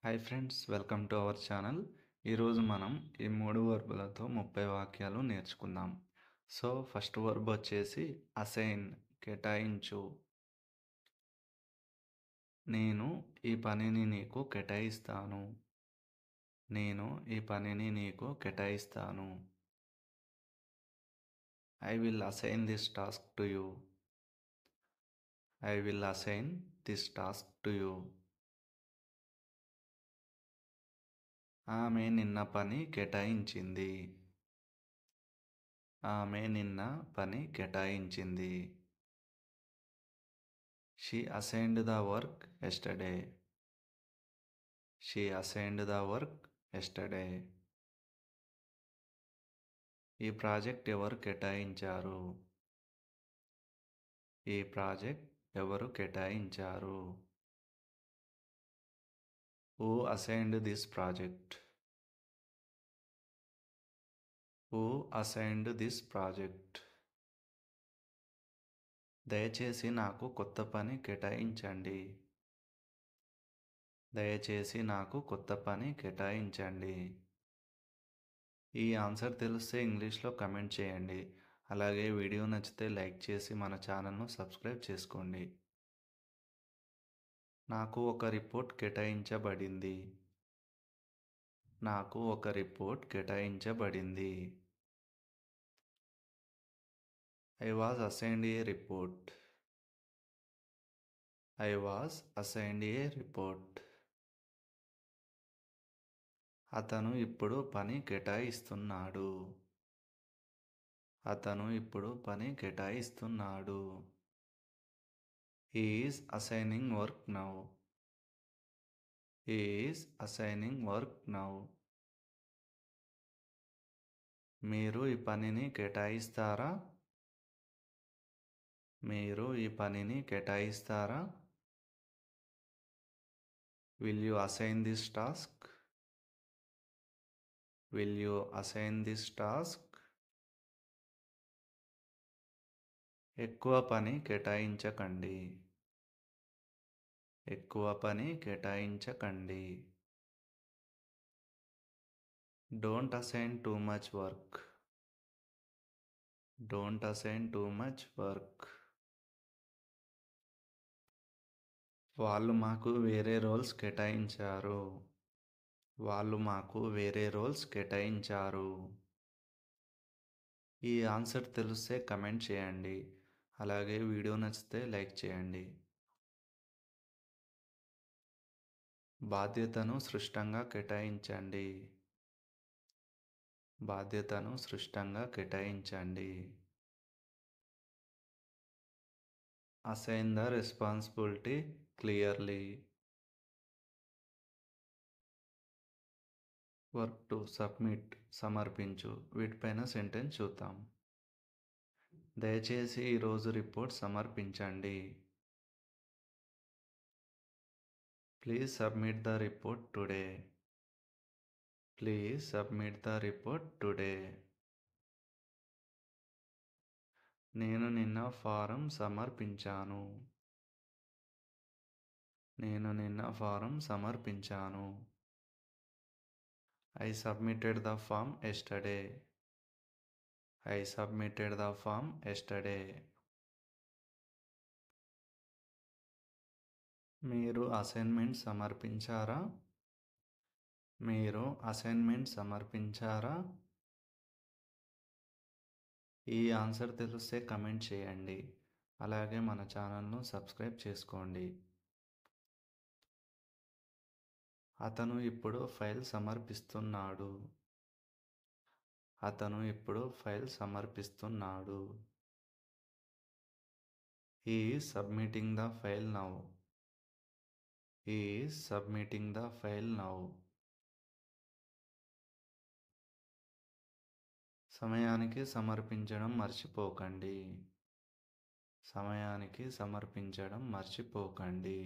Hi friends, welcome to our channel. ఈరోజు మనం ఈ 3 వర్బులతో 30 వాక్యాలు నేర్చుకుందాం. సో ఫస్ట్ వర్బ్ వచ్చేసి అసైన్, కేటాయించు. నేను ఈ పనిని నీకు కేటాయిస్తాను. నేను ఈ పనిని నీకు కేటాయిస్తాను. I will assign this task to you. I will assign this task to you. ఆమె నిన్న పని కేటాయించింది. ఆమె నిన్న పని కేటాయించింది. She assigned the work yesterday. She assigned the work yesterday. ఈ ప్రాజెక్ట్ ఎవరు కేటాయించారు? ఈ ప్రాజెక్ట్ ఎవరు కేటాయించారు? Who assigned this project? Who assigned this project? దయచేసి నాకు కొత్త పని కేటాయించండి. దయచేసి నాకు కొత్త పని కేటాయించండి. ఈ ఆన్సర్ తెలిస్తే ఇంగ్లీష్లో కమెంట్ చేయండి. అలాగే వీడియో నచ్చితే లైక్ చేసి మన ఛానల్ను సబ్స్క్రైబ్ చేసుకోండి. నాకు ఒక రిపోర్ట్ కేటాయించబడింది. నాకు ఒక రిపోర్ట్ కేటాయించబడింది. I was assigned a report. I was assigned a report. అతను ఇప్పుడు పని కేటాయిస్తున్నాడు. అతను ఇప్పుడు పని కేటాయిస్తున్నాడు. He is assigning work now. He is assigning work now. మీరు ఈ పనిని కేటాయిస్తారా? మీరు ఈ పనిని కేటాయిస్తారా? Will you assign this task? Will you assign this task? ఎక్కువ పని కేటాయించకండి. ఎక్కువ పని కేటాయించకండి. Don't assign too much work. Don't assign too much work. వాళ్ళు మాకు వేరే రోల్స్ కేటాయించారు. వాళ్ళు మాకు వేరే రోల్స్ కేటాయించారు. ఈ ఆన్సర్ తెలిస్తే కమెంట్ చేయండి. అలాగే వీడియో నచ్చితే లైక్ చేయండి. బాధ్యతను స్పష్టంగా కేటాయించండి. బాధ్యతను స్పష్టంగా కేటాయించండి. Assign the responsibility clearly. Work to submit, సమర్పించు. వీటిపైన సెంటెన్స్ చూద్దాం. దయచేసి ఈరోజు రిపోర్ట్ సమర్పించండి. Please submit the report today. Please submit the report today. నేను నిన్న ఫారం సమర్పించాను. నేను నిన్న ఫారం సమర్పించాను. I submitted the form yesterday. I submitted the form yesterday. మీరు అసైన్మెంట్ సమర్పించారా? మీరు అసైన్మెంట్ సమర్పించారా? ఈ ఆన్సర్ తెలిస్తే కమెంట్ చేయండి. అలాగే మన ఛానల్ను సబ్స్క్రైబ్ చేసుకోండి. అతను ఇప్పుడు ఫైల్ సమర్పిస్తున్నాడు. అతను ఇప్పుడు file సమర్పిస్తున్నాడు. He is submitting the file now. He is submitting the file now. సమయానికి సమర్పించడం మర్చిపోకండి. సమయానికి సమర్పించడం మర్చిపోకండి.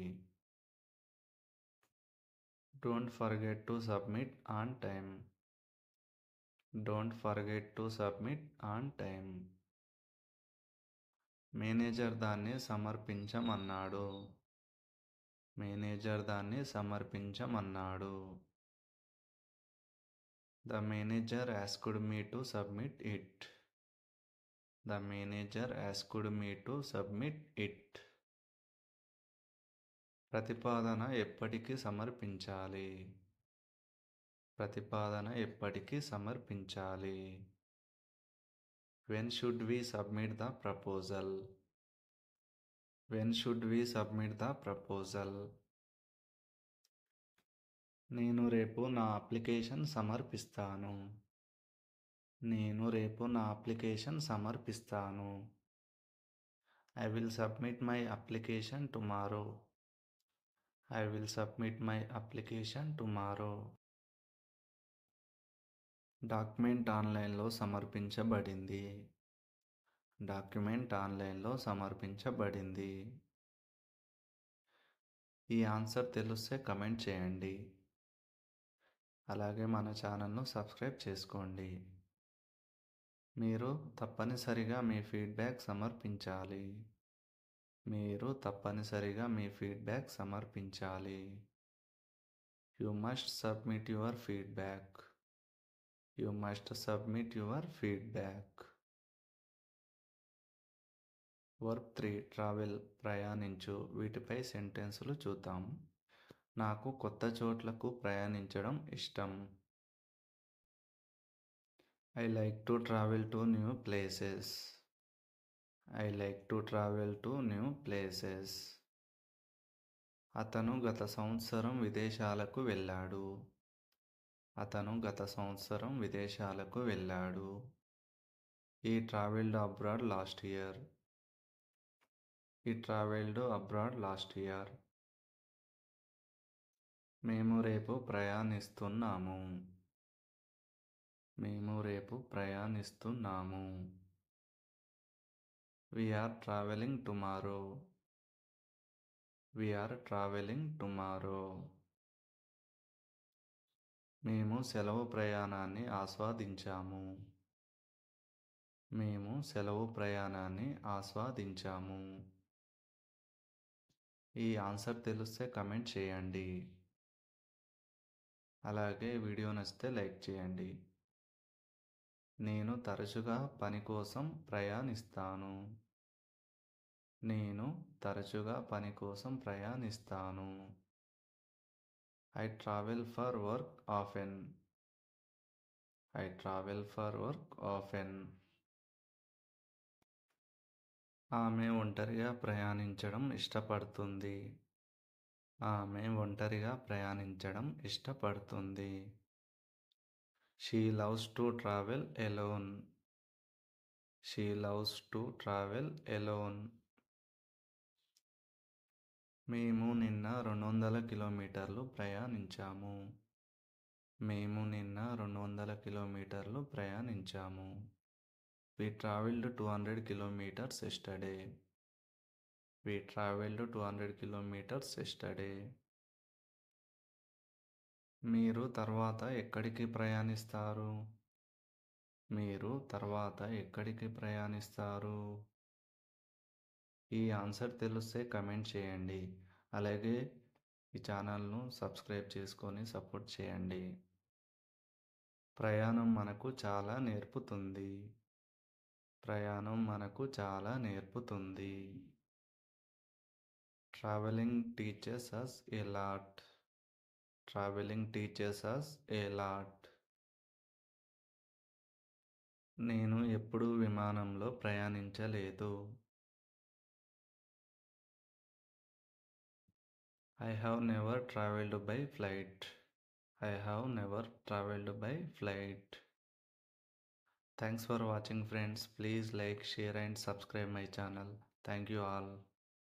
Don't forget to submit on time. Don't forget to submit on time. Manager దాన్ని సమర్పించమన్నాడు. మేనేజర్ దాన్ని సమర్పించమన్నాడు. The manager asked me to submit it. The manager asked me to submit it. ప్రతిపాదన ఎప్పటికి సమర్పించాలి? ప్రతిపాదన ఎప్పటికి సమర్పించాలి? When should we submit the proposal? When should we submit the proposal? నేను రేపు నా అప్లికేషన్ సమర్పిస్తాను. నేను రేపు నా application సమర్పిస్తాను. I will submit my application tomorrow. I will submit my application tomorrow. Document ఆన్లైన్లో సమర్పించబడింది. డాక్యుమెంట్ ఆన్లైన్లో సమర్పించబడింది. ఈ ఆన్సర్ తెలిస్తే కమెంట్ చేయండి. అలాగే మన ఛానల్ను సబ్స్క్రైబ్ చేసుకోండి. మీరు తప్పనిసరిగా మీ ఫీడ్బ్యాక్ సమర్పించాలి. మీరు తప్పనిసరిగా మీ ఫీడ్బ్యాక్ సమర్పించాలి. You must submit your feedback. You must submit your feedback. Verb 3 travel ప్రయాణించు. వీటిపై సెంటెన్సులు చూద్దాం. నాకు కొత్త చోట్లకు ప్రయాణించడం ఇష్టం. I like to travel to new places. I like to travel to new places. అతను గత సంవత్సరం విదేశాలకు వెళ్ళాడు. అతను గత సంవత్సరం విదేశాలకు వెళ్ళాడు. He traveled abroad last year. He traveled abroad last year. మేము రేపు ప్రయాణిస్తున్నాము. మేము రేపు ప్రయాణిస్తున్నాము. We are traveling tomorrow. We are traveling tomorrow. మేము సెలవు ప్రయాణాన్ని ఆస్వాదించాము. మేము సెలవు ప్రయాణాన్ని ఆస్వాదించాము. ఈ ఆన్సర్ తెలిస్తే కమెంట్ చేయండి. అలాగే వీడియో నచ్చితే లైక్ చేయండి. నేను తరచుగా పని కోసం ప్రయాణిస్తాను. నేను తరచుగా పని కోసం ప్రయాణిస్తాను. I travel for work often. I travel for work often. ఆమె ఒంటరిగా ప్రయాణించడం ఇష్టపడుతుంది. ఆమె ఒంటరిగా ప్రయాణించడం ఇష్టపడుతుంది. She loves to travel alone. She loves to travel alone. మేము నిన్న 200 కిలోమీటర్లు ప్రయాణించాము. మేము నిన్న 200 కిలోమీటర్లు ప్రయాణించాము. We traveled 200 kilometers yesterday. We traveled 200 kilometers yesterday. మీరు తర్వాత ఎక్కడికి ప్రయాణిస్తారు? మీరు తర్వాత ఎక్కడికి ప్రయాణిస్తారు? ఈ ఆన్సర్ తెలిస్తే కమెంట్ చేయండి. అలాగే ఈ ఛానల్ను సబ్స్క్రైబ్ చేసుకొని సపోర్ట్ చేయండి. ప్రయాణం మనకు చాలా నేర్పుతుంది. ప్రయాణం మనకు చాలా నేర్పుతుంది. Traveling teaches us a lot. Traveling teaches us a lot. నేను ఎప్పుడూ విమానంలో ప్రయాణించలేదు. I have never traveled by flight. I have never traveled by flight. Thanks for watching friends. Please like, share and subscribe my channel. Thank you all.